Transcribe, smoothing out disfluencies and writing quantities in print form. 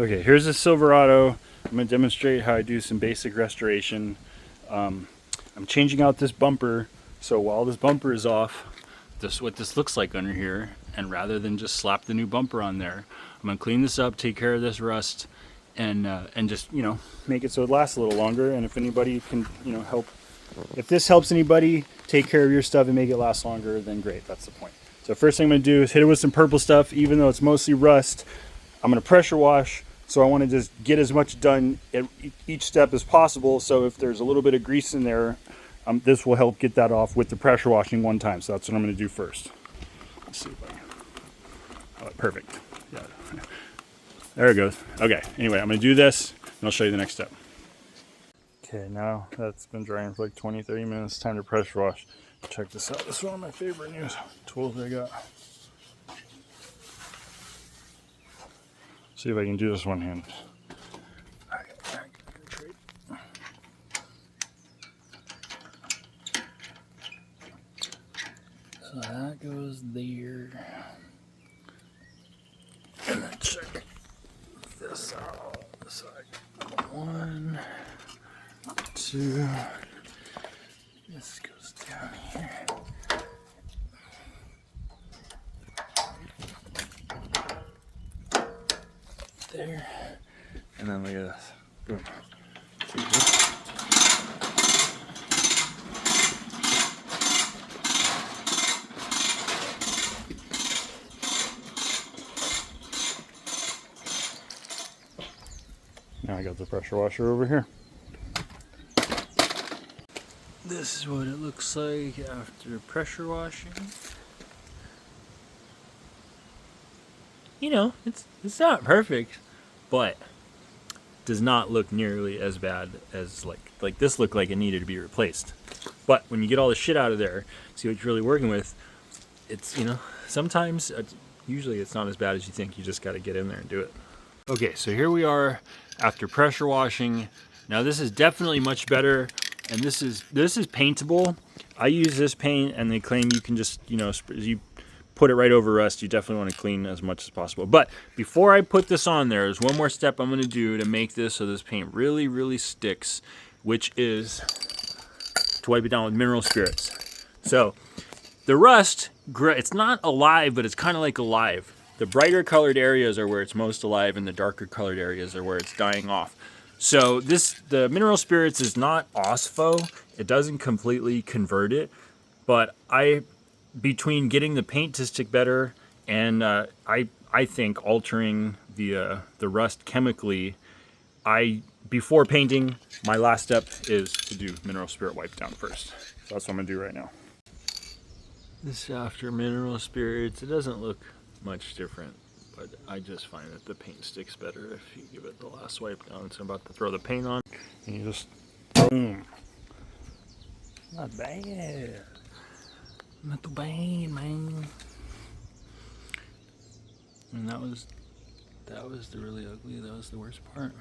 Okay, here's a Silverado. I'm going to demonstrate how I do some basic restoration. I'm changing out this bumper, so while this bumper is off, this is what this looks like under here, and rather than just slap the new bumper on there, I'm going to clean this up, take care of this rust, and just, you know, make it so it lasts a little longer. And if anybody can, you know, help, if this helps anybody take care of your stuff and make it last longer, then great, that's the point. So first thing I'm going to do is hit it with some purple stuff. Even though it's mostly rust, I'm going to pressure wash. So I want to just get as much done at each step as possible. So if there's a little bit of grease in there, this will help get that off with the pressure washing one time. So that's what I'm going to do first. Let's see if I can. Oh, perfect. Yeah. There it goes. Okay. Anyway, I'm going to do this and I'll show you the next step. Okay, now that's been drying for like 20-30 minutes. Time to pressure wash. Check this out. This is one of my favorite new tools I got. See if I can do this one-handed. So that goes there. And then check this out. So 1, 2. This goes down here. There. And then look at this. Boom. Now I got the pressure washer over here. This is what it looks like after pressure washing. You know, it's not perfect, but does not look nearly as bad as like this looked like it needed to be replaced. But when you get all the shit out of there, see what you're really working with, it's, you know, sometimes, usually it's not as bad as you think. You just got to get in there and do it. Okay, so here we are after pressure washing. Now this is definitely much better, and this is paintable. I use this paint, and they claim you can just, you know, you put it right over rust. You definitely want to clean as much as possible. But before I put this on there, there's one more step I'm going to do to make this so this paint really, really sticks, which is to wipe it down with mineral spirits. So the rust, it's not alive, but it's kind of like alive. The brighter colored areas are where it's most alive, and the darker colored areas are where it's dying off. So the mineral spirits is not OSFO. It doesn't completely convert it, but between getting the paint to stick better and I think altering the rust chemically, before painting, my last step is to do mineral spirit wipe down first. So that's what I'm gonna do right now. This after mineral spirits, it doesn't look much different, but I just find that the paint sticks better if you give it the last wipe down. So I'm about to throw the paint on, and you just boom. Not bad. Not too bad, man. And that was the really ugly. That was the worst part.